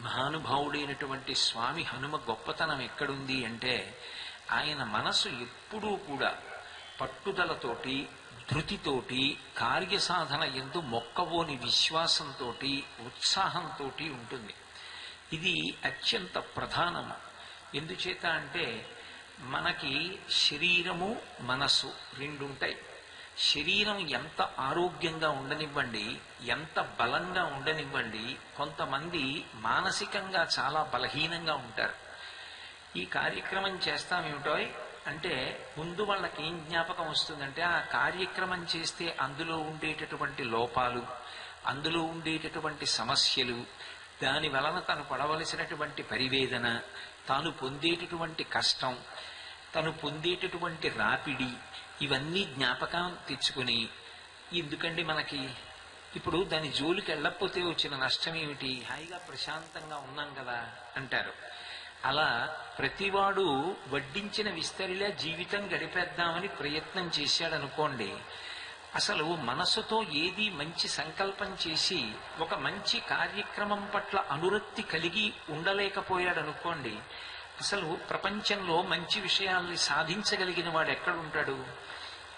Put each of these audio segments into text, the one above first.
మహానుభావుడైనటువంటి స్వామి హనుమ గొప్పతనం ఎక్కడుంది అంటే ఆయన మనసు ఎప్పుడూ కూడా పట్టుదలతోటి ధృతితోటి కార్యసాధన యందు మొక్కవోని విశ్వాసంతో ఉత్సాహంతో ఉంటుంది. ఇది అత్యంత ప్రధానము. ఎందుచేత అంటే మనకి శరీరము మనసు రెండుంటాయి. శరీరం ఎంత ఆరోగ్యంగా ఉండనివ్వండి, ఎంత బలంగా ఉండనివ్వండి, కొంతమంది మానసికంగా చాలా బలహీనంగా ఉంటారు. ఈ కార్యక్రమం చేస్తామేమిటో అంటే ముందు వాళ్ళకి ఏం జ్ఞాపకం వస్తుందంటే ఆ కార్యక్రమం చేస్తే అందులో ఉండేటటువంటి లోపాలు, అందులో ఉండేటటువంటి సమస్యలు, దాని వలన తను పడవలసినటువంటి పరివేదన, తాను పొందేటటువంటి కష్టం, తను పొందేటటువంటి రాపిడి, ఇవన్నీ జ్ఞాపకం తెచ్చుకుని ఎందుకండి మనకి ఇప్పుడు దాని జోలికి వెళ్ళకపోతే వచ్చిన నష్టం ఏమిటి, హాయిగా ప్రశాంతంగా ఉన్నాం కదా అంటారు. అలా ప్రతివాడు వడ్డించిన విస్తరిలా జీవితం గడిపేద్దామని ప్రయత్నం చేశాడనుకోండి, అసలు మనసుతో ఏది మంచి సంకల్పం చేసి ఒక మంచి కార్యక్రమం పట్ల అనురక్తి కలిగి ఉండలేకపోయాడనుకోండి, అసలు ప్రపంచంలో మంచి విషయాల్ని సాధించగలిగిన వాడు ఎక్కడుంటాడు?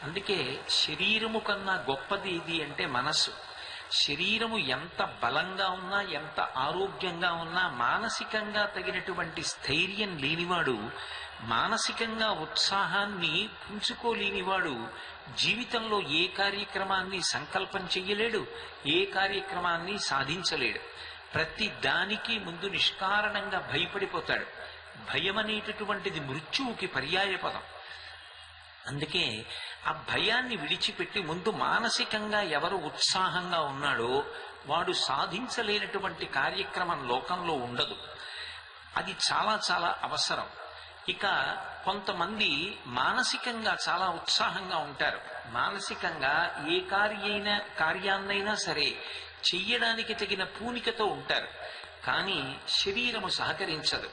అందుకే శరీరము కన్నా గొప్పది ఇది అంటే మనస్సు. శరీరము ఎంత బలంగా ఉన్నా, ఎంత ఆరోగ్యంగా ఉన్నా, మానసికంగా తగినటువంటి స్థైర్యం లేనివాడు, మానసికంగా ఉత్సాహాన్ని పుంజుకోలేనివాడు జీవితంలో ఏ కార్యక్రమాన్ని సంకల్పం చెయ్యలేడు, ఏ కార్యక్రమాన్ని సాధించలేడు. ప్రతి దానికి ముందు నిష్కారణంగా భయపడిపోతాడు. భయం అనేటటువంటిది మృత్యువుకి పర్యాయపదం. అందుకే ఆ భయాన్ని విడిచిపెట్టి ముందు మానసికంగా ఎవరు ఉత్సాహంగా ఉన్నాడో వాడు సాధించలేనటువంటి కార్యక్రమం లోకంలో ఉండదు. అది చాలా చాలా అవసరం. ఇక కొంతమంది మానసికంగా చాలా ఉత్సాహంగా ఉంటారు. మానసికంగా ఏ కార్యాన్నైనా సరే చెయ్యడానికి తగిన పూనికతో ఉంటారు. కానీ శరీరము సహకరించదు.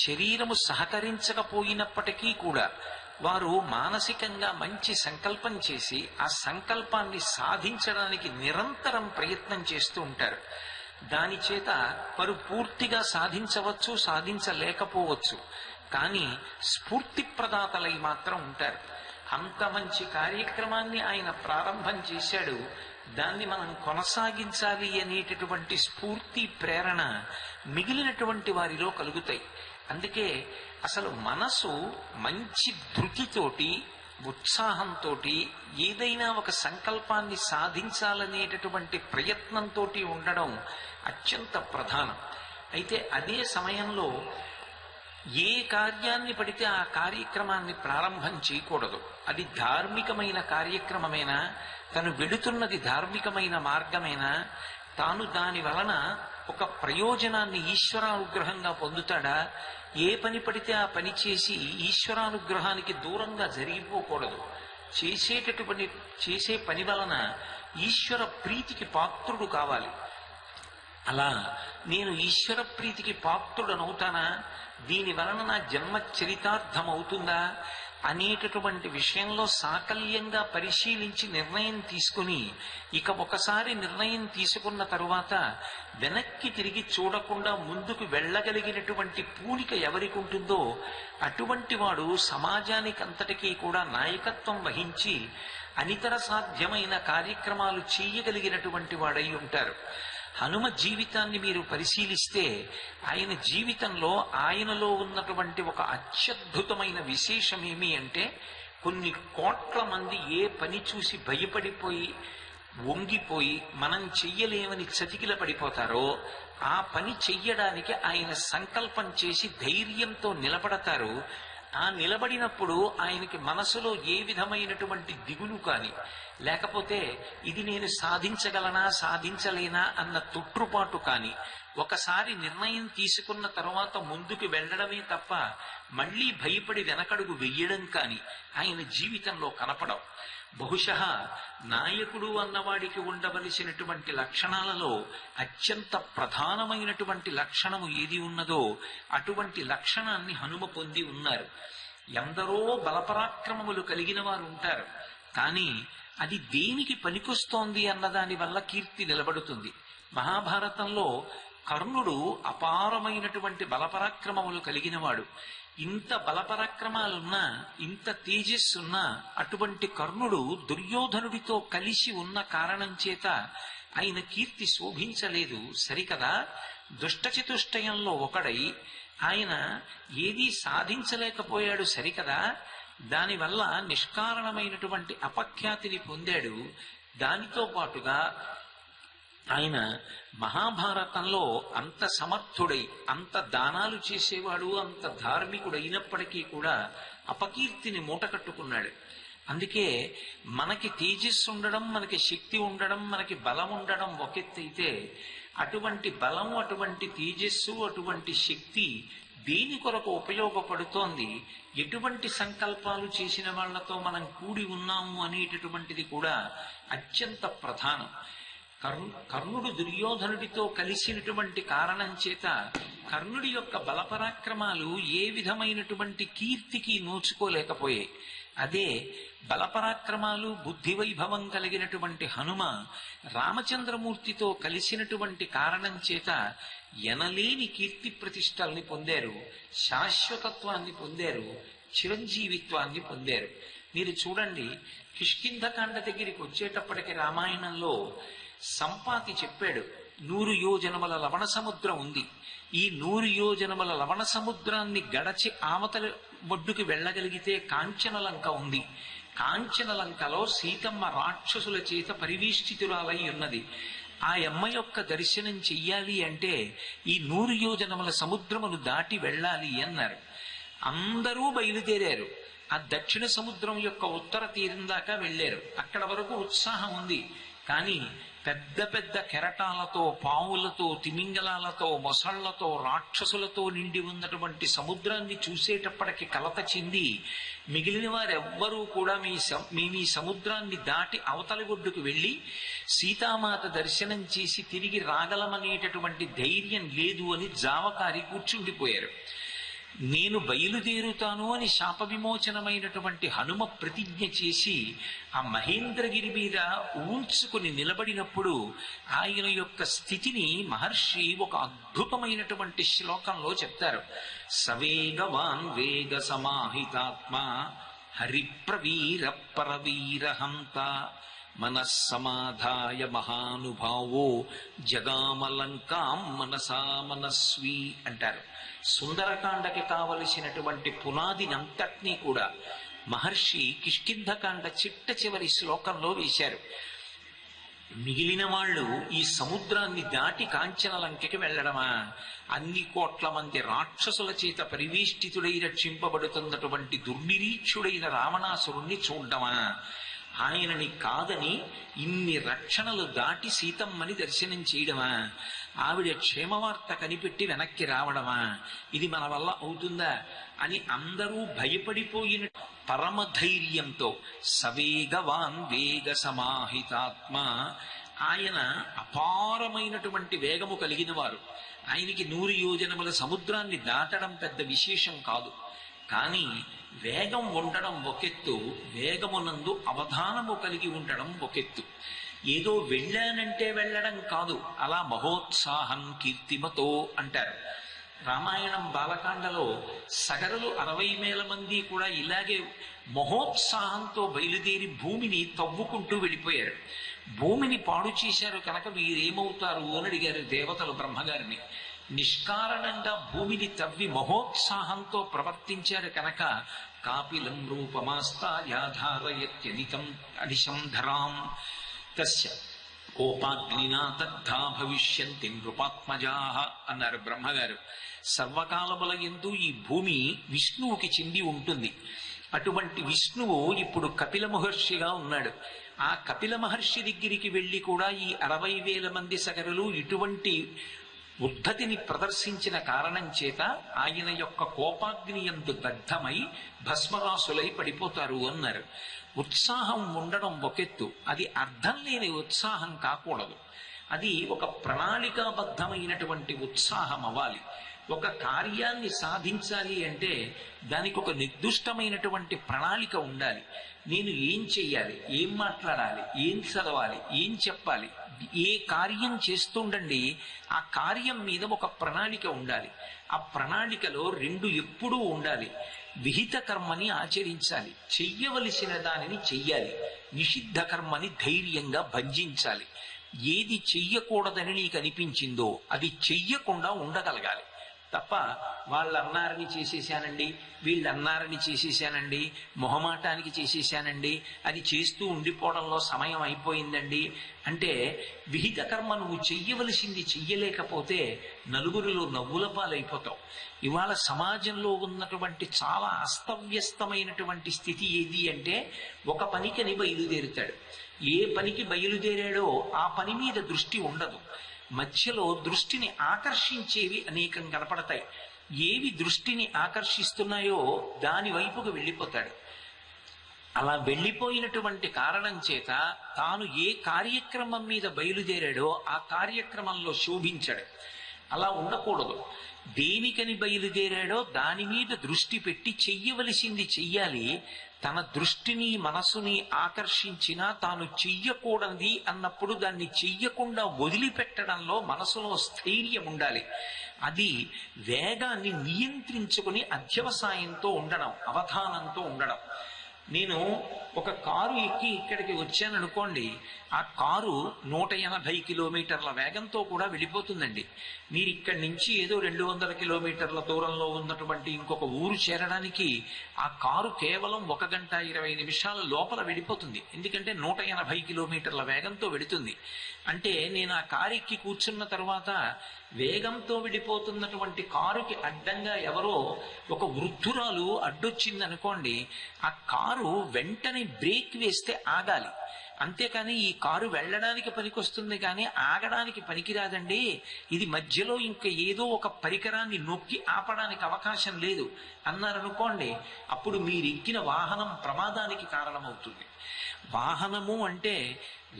శరీరము సహకరించకపోయినప్పటికీ కూడా వారు మానసికంగా మంచి సంకల్పం చేసి ఆ సంకల్పాన్ని సాధించడానికి నిరంతరం ప్రయత్నం చేస్తూ ఉంటారు. దాని చేత వారు పూర్తిగా సాధించవచ్చు, సాధించలేకపోవచ్చు, కానీ స్ఫూర్తి ప్రదాతలై మాత్రం ఉంటారు. అంత మంచి కార్యక్రమాన్ని ఆయన ప్రారంభం చేశాడు, దాన్ని మనం కొనసాగించాలి అనేటటువంటి స్ఫూర్తి, ప్రేరణ మిగిలినటువంటి వారిలో కలుగుతాయి. అందుకే అసలు మనసు మంచి ధృతితోటి, ఉత్సాహంతో ఏదైనా ఒక సంకల్పాన్ని సాధించాలనేటటువంటి ప్రయత్నంతో ఉండడం అత్యంత ప్రధానం. అయితే అదే సమయంలో ఏ కార్యాన్ని పడితే ఆ కార్యక్రమాన్ని ప్రారంభం చేయకూడదు. అది ధార్మికమైన కార్యక్రమమైనా, తను వెడుతున్నది ధార్మికమైన మార్గమైనా, తాను దాని వలన ఒక ప్రయోజనాన్ని ఈశ్వరానుగ్రహంగా పొందుతాడా, ఏ పని పడితే ఆ పని చేసి ఈశ్వరానుగ్రహానికి దూరంగా జరిగిపోకూడదు. చేసే పని వలన ఈశ్వర ప్రీతికి పాత్రుడు కావాలి. అలా నేను ఈశ్వర ప్రీతికి పాత్రుడనవుతానా, దీని వలన నా జన్మ చరితార్థమవుతుందా అనేటటువంటి విషయంలో సాకల్యంగా పరిశీలించి నిర్ణయం తీసుకుని, ఇక ఒకసారి నిర్ణయం తీసుకున్న తరువాత వెనక్కి తిరిగి చూడకుండా ముందుకు వెళ్ళగలిగినటువంటి పూనిక ఎవరికి ఉంటుందో అటువంటి వాడు సమాజానికంతటికీ కూడా నాయకత్వం వహించి అనితర సాధ్యమైన కార్యక్రమాలు చేయగలిగినటువంటి వాడై ఉంటారు. హనుమ జీవితాన్ని మీరు పరిశీలిస్తే ఆయన జీవితంలో ఆయనలో ఉన్నటువంటి ఒక అత్యద్భుతమైన విశేషం ఏమి అంటే, కొన్ని కోట్ల మంది ఏ పని చూసి భయపడిపోయి వంగిపోయి మనం చెయ్యలేమని చతికిల పడిపోతారో ఆ పని చెయ్యడానికి ఆయన సంకల్పం చేసి ధైర్యంతో నిలబడతారు. ఆ నిలబడినప్పుడు ఆయనకి మనసులో ఏ విధమైనటువంటి దిగులు కానీ, లేకపోతే ఇది నేను సాధించగలనా సాధించలేనా అన్న తొట్రుపాటు కానీ, ఒకసారి నిర్ణయం తీసుకున్న తర్వాత ముందుకు వెళ్ళడమే తప్ప మళ్ళీ భయపడి వెనకడుగు వెయ్యడం కానీ ఆయన జీవితంలో కనపడవు. బహుశः నాయకుడు అన్నవాడికి ఉండవలసినటువంటి లక్షణాలలో అత్యంత ప్రధానమైనటువంటి లక్షణము ఏది ఉన్నదో అటువంటి లక్షణాన్ని హనుమ పొంది ఉన్నారు. ఎందరో బలపరాక్రమములు కలిగిన వారు ఉంటారు, కానీ అది దేనికి పనికొస్తోంది అన్నదాని వల్ల కీర్తి నిలబడుతుంది. మహాభారతంలో కర్ణుడు అపారమైనటువంటి బలపరాక్రమములు కలిగినవాడు. ఇంత బలపరాక్రమాలున్నా, ఇంత తేజస్సున్నా అటువంటి కర్ణుడు దుర్యోధనుడితో కలిసి ఉన్న కారణం చేత ఆయన కీర్తి శోభించలేదు సరికదా. దుష్టచతుష్టయంలో ఒకడై ఆయన ఏదీ సాధించలేకపోయాడు సరికదా. దానివల్ల నిష్కారణమైనటువంటి అపఖ్యాతిని పొందాడు. దానితో పాటుగా ఆయన మహాభారతంలో అంత సమర్థుడై, అంత దానాలు చేసేవాడు, అంత ధార్మికుడైనప్పటికీ కూడా అపకీర్తిని మూటకట్టుకున్నాడు. అందుకే మనకి తేజస్సు ఉండడం, మనకి శక్తి ఉండడం, మనకి బలం ఉండడం ఒకెత్తైతే, అటువంటి బలం, అటువంటి తేజస్సు, అటువంటి శక్తి దేని కొరకు ఉపయోగపడుతోంది, ఎటువంటి సంకల్పాలు చేసిన వాళ్లతో మనం కూడి ఉన్నాము అనేటటువంటిది కూడా అత్యంత ప్రధానం. కర్ణుడు దుర్యోధనుడితో కలిసినటువంటి కారణం చేత కర్ణుడి యొక్క బలపరాక్రమాలు ఏ విధమైనటువంటి కీర్తికి నోచుకోలేకపోయాయి. అదే బలపరాక్రమాలు, బుద్ధి వైభవం కలిగినటువంటి హనుమ రామచంద్రమూర్తితో కలిసినటువంటి కారణం చేత ఎనలేని కీర్తి ప్రతిష్టల్ని పొందారు, శాశ్వతత్వాన్ని పొందారు, చిరంజీవిత్వాన్ని పొందారు. మీరు చూడండి, కిష్కింధకాండ దగ్గరికి వచ్చేటప్పటికి రామాయణంలో సంపాతి చెప్పాడు, 100 యోజనముల లవణ సముద్రం ఉంది. ఈ 100 యోజనముల లవణ సముద్రాన్ని గడచి ఆవతలి ఒడ్డుకి వెళ్ళగలిగితే కాంచనలంక ఉంది. కాంచనలంకలో సీతమ్మ రాక్షసుల చేత పరివేష్టితురాలై ఉన్నది. ఆ అమ్మ యొక్క దర్శనం చెయ్యాలి అంటే ఈ 100 యోజనముల సముద్రమును దాటి వెళ్ళాలి అన్నారు. అందరూ బయలుదేరారు. ఆ దక్షిణ సముద్రం యొక్క ఉత్తర తీరం దాకా వెళ్ళారు. అక్కడ వరకు ఉత్సాహం ఉంది. కానీ పెద్ద పెద్ద కెరటాలతో, పావులతో, తిమింగలాలతో, మొసళ్లతో, రాక్షసులతో నిండి ఉన్నటువంటి సముద్రాన్ని చూసేటప్పటికి కలత చెంది మిగిలిన వారెవ్వరూ కూడా మీ సముద్రాన్ని దాటి అవతలి ఒడ్డుకు వెళ్ళి సీతామాత దర్శనం చేసి తిరిగి రాగలమనేటటువంటి ధైర్యం లేదు అని జావకారి కూర్చుండిపోయారు. నేను బయలుదేరుతాను అని శాప విమోచనమైనటువంటి హనుమ ప్రతిజ్ఞ చేసి ఆ మహేంద్రగిరి మీద ఊంచుకుని నిలబడినప్పుడు ఆయన యొక్క స్థితిని మహర్షి ఒక అద్భుతమైనటువంటి శ్లోకంలో చెప్తారు. సవేగవాన్ వేగ సమాహితాత్మ హరిప్రవీర పరవీరహంత మనస్సమాధాయ మహానుభావో జగామలంకాం మనసా మనస్వి అంటారు. సుందరకాండకి కావలసినటువంటి పునాదినంతటినీ కూడా మహర్షి కిష్కింధకాండ చిట్ట చివరి శ్లోకంలో వేశారు. మిగిలిన వాళ్ళు ఈ సముద్రాన్ని దాటి కాంచనలంకకి వెళ్ళడమా, అన్ని కోట్ల మంది రాక్షసుల చేత పరివేష్టితుడై రక్షింపబడుతున్నటువంటి దుర్నిరీక్షుడైన రావణాసురుణ్ణి చూడ్డమా, ఆయనని కాదని ఇన్ని రక్షణలు దాటి సీతమ్మని దర్శనం చేయడమా, ఆవిడ క్షేమవార్త కనిపెట్టి వెనక్కి రావడమా, ఇది మన వల్ల అవుతుందా అని అందరూ భయపడిపోయిన పరమధైర్యంతో సవేగవాన్ వేగ సమాహితాత్మ, ఆయన అపారమైనటువంటి వేగము కలిగిన వారు. ఆయనకి 100 యోజనముల సముద్రాన్ని దాటడం పెద్ద విశేషం కాదు. కానీ వేగం ఉండడం ఒకెత్తు, వేగమునందు అవధానము కలిగి ఉండడం ఒకెత్తు. ఏదో వెళ్ళానంటే వెళ్ళడం కాదు, అలా మహోత్సాహం కీర్తిమతో అంటారు. రామాయణం బాలకాండలో సగరులు 60,000 మంది కూడా ఇలాగే మహోత్సాహంతో బయలుదేరి భూమిని తవ్వుకుంటూ వెళ్ళిపోయారు. భూమిని పాడు చేశారు కనుక వీరేమవుతారు అని అడిగారు దేవతలు బ్రహ్మగారిని. నిష్కారణంగా భూమిని తవ్వి మహోత్సాహంతో ప్రవర్తించారు కనుక కాపిలం రూపమాస్తాయాధారయత్యనితం అనిశం ధరాం తస్య కోపాగ్నినా దగ్ధా భవిష్యంతి నృపాత్మజాః అన్నారు బ్రహ్మగారు. సర్వకాలముల యందు ఈ భూమి విష్ణువుకి చెంది ఉంటుంది. అటువంటి విష్ణువు ఇప్పుడు కపిల మహర్షిగా ఉన్నాడు. ఆ కపిల మహర్షి దగ్గరికి వెళ్ళి కూడా ఈ 60,000 మంది సగరులు ఇటువంటి ఉద్ధతిని ప్రదర్శించిన కారణం చేత ఆయన యొక్క కోపాగ్ని యందు దగ్ధమై భస్మరాసులై పడిపోతారు అన్నారు. ఉత్సాహం ఉండడం ఒకెత్తు, అది అర్థం లేని ఉత్సాహం కాకూడదు. అది ఒక ప్రణాళికాబద్ధమైనటువంటి ఉత్సాహం అవ్వాలి. ఒక కార్యాన్ని సాధించాలి అంటే దానికి ఒక నిర్దిష్టమైనటువంటి ప్రణాళిక ఉండాలి. నేను ఏం చెయ్యాలి, ఏం మాట్లాడాలి, ఏం చదవాలి, ఏం చెప్పాలి, ఏ కార్యం చేస్తుండండి ఆ కార్యం మీద ఒక ప్రణాళిక ఉండాలి. ఆ ప్రణాళికలో రెండు ఎప్పుడూ ఉండాలి. విహిత కర్మని ఆచరించాలి, చెయ్యవలసిన దానిని చెయ్యాలి, నిషిద్ధ కర్మని ధైర్యంగా భంజించాలి. ఏది చెయ్యకూడదని నీకు అనిపించిందో అది చెయ్యకుండా ఉండగలగాలి తప్ప వాళ్ళు అన్నారని చేసేసానండి, వీళ్ళు అన్నారని చేసేసానండి, మొహమాటానికి చేసేసానండి, అది చేస్తూ ఉండిపోవడంలో సమయం అయిపోయిందండి అంటే విహిత కర్మ నువ్వు చెయ్యవలసింది చెయ్యలేకపోతే నలుగురిలో నవ్వుల పాలైపోతావు. ఇవాళ సమాజంలో ఉన్నటువంటి చాలా అస్తవ్యస్తమైనటువంటి స్థితి ఏది అంటే ఒక పనికని బయలుదేరుతాడు, ఏ పనికి బయలుదేరాడో ఆ పని మీద దృష్టి ఉండదు. మధ్యలో దృష్టిని ఆకర్షించేవి అనేకం కనపడతాయి. ఏవి దృష్టిని ఆకర్షిస్తున్నాయో దాని వైపుకు వెళ్ళిపోతాడు. అలా వెళ్ళిపోయినటువంటి కారణం చేత తాను ఏ కార్యక్రమం మీద బయలుదేరాడో ఆ కార్యక్రమంలో శోభించాడు. అలా ఉండకూడదు. దేనికని బయలుదేరాడో దాని మీద దృష్టి పెట్టి చెయ్యవలసింది చెయ్యాలి. తన దృష్టిని మనసుని ఆకర్షించినా తాను చెయ్యకూడనిది అన్నప్పుడు దాన్ని చెయ్యకుండా వదిలిపెట్టడంలో మనసులో స్థైర్యం ఉండాలి. అది వేగాన్ని నియంత్రించుకుని అధ్యవసాయంతో ఉండడం, అవధానంతో ఉండడం. నేను ఒక కారు ఎక్కి ఇక్కడికి వచ్చాను అనుకోండి, ఆ కారు 180 కిలోమీటర్ల వేగంతో కూడా వెళ్ళిపోతుందండి. మీరు ఇక్కడి నుంచి ఏదో 200 కిలోమీటర్ల దూరంలో ఉన్నటువంటి ఇంకొక ఊరు చేరడానికి ఆ కారు కేవలం 1 గంట 20 నిమిషాల లోపల వెళ్ళిపోతుంది. ఎందుకంటే 180 కిలోమీటర్ల వేగంతో వెళుతుంది. అంటే నేను ఆ కారు ఎక్కి కూర్చున్న తర్వాత వేగంతో వెళ్ళిపోతున్నటువంటి కారుకి అడ్డంగా ఎవరో ఒక వృద్ధురాలు అడ్డొచ్చిందనుకోండి, ఆ కారు వెంటనే బ్రేక్ వేస్తే ఆగాలి. అంతేకాని ఈ కారు వెళ్ళడానికి పనికొస్తుంది కానీ ఆగడానికి పనికిరాదండి. ఇది మధ్యలో ఇంకా ఏదో ఒక పరికరాన్ని నొక్కి ఆపడానికి అవకాశం లేదు అన్నారనుకోండి, అప్పుడు మీరెక్కిన వాహనం ప్రమాదానికి కారణమవుతుంది. వాహనము అంటే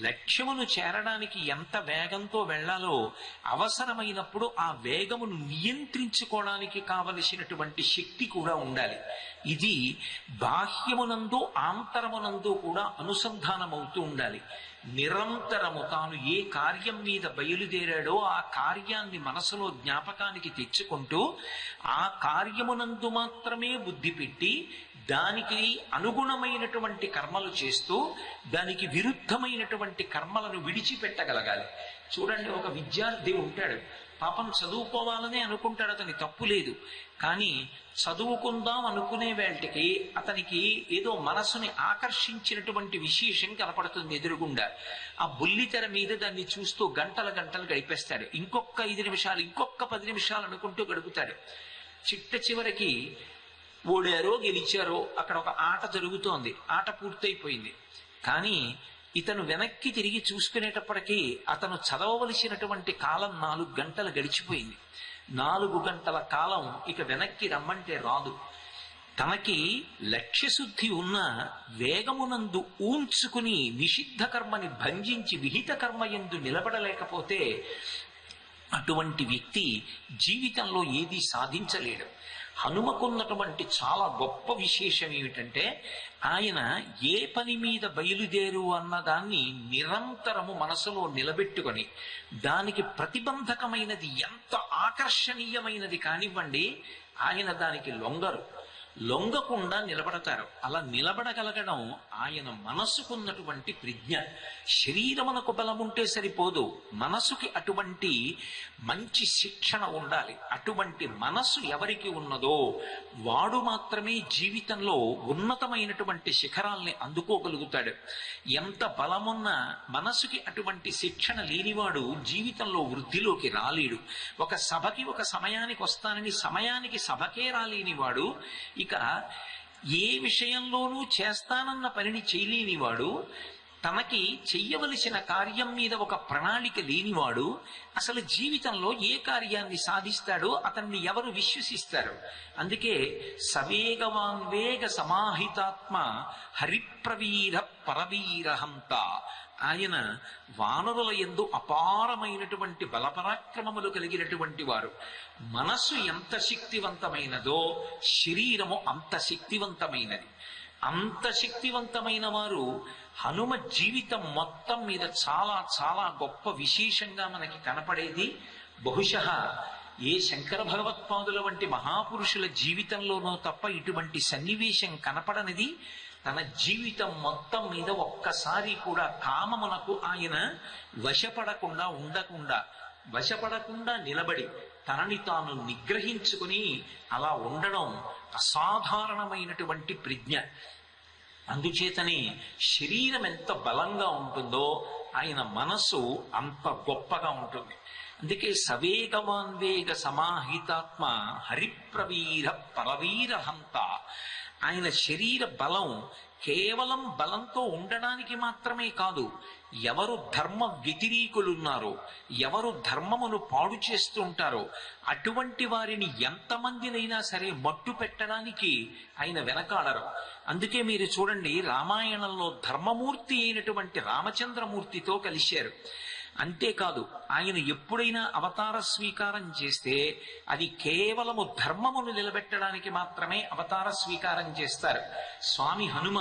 లక్ష్యమును చేరడానికి ఎంత వేగంతో వెళ్లాలో అవసరమైనప్పుడు ఆ వేగమును నియంత్రించుకోవడానికి కావలసినటువంటి శక్తి కూడా ఉండాలి. ఇది బాహ్యమునందు ఆంతరమునందు కూడా అనుసంధానమవుతూ ఉండాలి. నిరంతరము తాను ఏ కార్యం మీద బయలుదేరాడో ఆ కార్యాన్ని మనసులో జ్ఞాపకానికి తెచ్చుకుంటూ ఆ కార్యమునందు మాత్రమే బుద్ధి పెట్టి దానికి అనుగుణమైనటువంటి కర్మలు చేస్తూ దానికి విరుద్ధమైనటువంటి కర్మలను విడిచిపెట్టగలగాలి. చూడండి, ఒక విద్యార్థి ఉంటాడు, పాపం చదువుకోవాలనే అనుకుంటాడు, అతని తప్పు లేదు. కానీ చదువుకుందాం అనుకునే వేళటికి అతనికి ఏదో మనసుని ఆకర్షించినటువంటి విశేషం కనపడుతుంది ఎదురుగుండా. ఆ బుల్లితెర మీద దాన్ని చూస్తూ గంటలు గంటలు గడిపేస్తాడు. ఇంకొక 5 నిమిషాలు, ఇంకొక 10 నిమిషాలు అనుకుంటూ గడుపుతాడు. చిట్ట చివరికి ఓడారో గెలిచారో అక్కడ ఒక ఆట జరుగుతోంది, ఆట పూర్తయిపోయింది. కానీ ఇతను వెనక్కి తిరిగి చూసుకునేటప్పటికీ అతను చదవవలసినటువంటి కాలం 4 గంటలు గడిచిపోయింది. 4 గంటల కాలం ఇక వెనక్కి రమ్మంటే రాదు. తనకి లక్ష్యశుద్ధి ఉన్న వేగమునందు ఊంచుకుని నిషిద్ధ కర్మని భంజించి విహిత కర్మయందు నిలబడలేకపోతే అటువంటి వ్యక్తి జీవితంలో ఏదీ సాధించలేడు. హనుమకున్నటువంటి చాలా గొప్ప విశేషం ఏమిటంటే ఆయన ఏ పని మీద బయలుదేరు అన్నదాన్ని నిరంతరము మనసులో నిలబెట్టుకొని దానికి ప్రతిబంధకమైనది ఎంత ఆకర్షణీయమైనది కానివ్వండి ఆయన దానికి లొంగకుండా నిలబడతారు. అలా నిలబడగలగడం ఆయన మనసుకున్నటువంటి ప్రజ్ఞ. శరీరమునకు బలం ఉంటే సరిపోదు, మనసుకి అటువంటి మంచి శిక్షణ ఉండాలి. అటువంటి మనసు ఎవరికి ఉన్నదో వాడు మాత్రమే జీవితంలో ఉన్నతమైనటువంటి శిఖరాల్ని అందుకోగలుగుతాడు. ఎంత బలమున్న మనసుకి అటువంటి శిక్షణ లేనివాడు జీవితంలో వృద్ధిలోకి రాలేడు. ఒక సభకి ఒక సమయానికి వస్తానని సమయానికి సభకే రాలేనివాడు, ఇక ఏ విషయంలోనూ చేస్తానన్న పనిని చేయలేనివాడు, తనకి చెయ్యవలసిన కార్యం మీద ఒక ప్రణాళిక లేనివాడు అసలు జీవితంలో ఏ కార్యాన్ని సాధిస్తాడో అతన్ని ఎవరు విశ్వసిస్తారు? అందుకే సవేగవాన్ వేగ సమాహితాత్మ హరిప్రవీర పరవీరహంత. ఆయన వానరుల యందు అపారమైనటువంటి బలపరాక్రమములు కలిగినటువంటి వారు. మనస్సు ఎంత శక్తివంతమైనదో శరీరము అంత శక్తివంతమైనది. అంత శక్తివంతమైన వారు హనుమ జీవితం మొత్తం మీద చాలా చాలా గొప్ప విశేషంగా మనకి కనపడేది బహుశః ఏ శంకర భగవత్పాదుల వంటి మహాపురుషుల జీవితంలోనో తప్ప ఇటువంటి సన్నివేశం కనపడనిది. తన జీవితం మొత్తం మీద ఒక్కసారి కూడా కామమునకు ఆయన వశపడకుండా నిలబడి తనని తాను నిగ్రహించుకుని అలా ఉండడం అసాధారణమైనటువంటి ప్రజ్ఞ. అందుచేతనే శరీరం ఎంత బలంగా ఉంటుందో ఆయన మనసు అంత గొప్పగా ఉంటుంది. అందుకే సవేగవాన్వేగ సమాహితాత్మ హరిప్రవీర పరవీర హంత. ఆయన శరీర బలం కేవలం బలంతో ఉండడానికి మాత్రమే కాదు, ఎవరు ధర్మ వ్యతిరేకులున్నారో, ఎవరు ధర్మమును పాడు చేస్తుంటారో అటువంటి వారిని ఎంతమందినైనా సరే మట్టు పెట్టడానికి ఆయన వెనకాడరు. అందుకే మీరు చూడండి, రామాయణంలో ధర్మమూర్తి అయినటువంటి రామచంద్రమూర్తితో కలిశారు. అంతేకాదు, ఆయన ఎప్పుడైనా అవతార స్వీకారం చేస్తే అది కేవలము ధర్మమును నిలబెట్టడానికి మాత్రమే అవతార స్వీకారం చేస్తారు. స్వామి హనుమ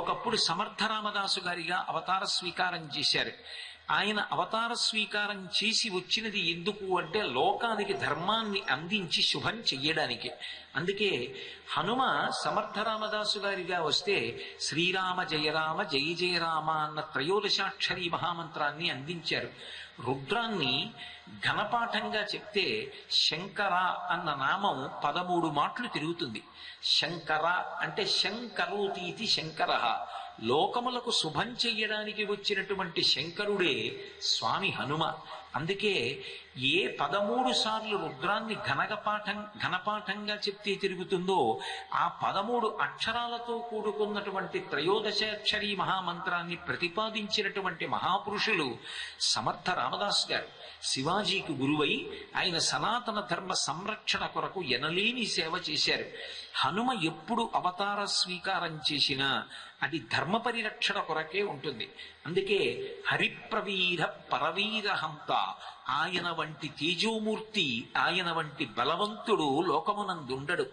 ఒకప్పుడు సమర్థ రామదాసు గారిగా అవతార స్వీకారం చేశారు. ఆయన అవతార స్వీకారం చేసి వచ్చినది ఎందుకు అంటే లోకానికి ధర్మాన్ని అందించి శుభం చెయ్యడానికి. అందుకే హనుమ సమర్థ రామదాసు గారిగా వస్తే శ్రీరామ జయ రామ జయ జయ రామ అన్న త్రయోదశాక్షరి మహామంత్రాన్ని అందించారు. రుద్రాన్ని ఘనపాఠంగా చెప్తే శంకర అన్న నామం 13 మాటలు తిరుగుతుంది. శంకర అంటే శంకరోతీతి శంకర, లోకములకు శుభం చెయ్యడానికి వచ్చినటువంటి శంకరుడే స్వామి హనుమ. అందుకే ఏ 13 సార్లు రుద్రాన్ని ఘనపాఠంగా చెప్తే తిరుగుతుందో ఆ 13 అక్షరాలతో కూడుకున్నటువంటి త్రయోదశాక్షరి మహామంత్రాన్ని ప్రతిపాదించినటువంటి మహాపురుషులు సమర్థ రామదాస్ గారు. శివాజీకి గురువై ఆయన సనాతన ధర్మ సంరక్షణ కొరకు ఎనలేని సేవ చేశారు. హనుమ ఎప్పుడు అవతార స్వీకారం చేసినా అది ధర్మ పరిరక్షణ కొరకే ఉంటుంది. అందుకే హరిప్రవీర పరవీర హంత, ఆయన వంటి తేజోమూర్తి, ఆయన వంటి బలవంతుడు లోకమునందుండడు.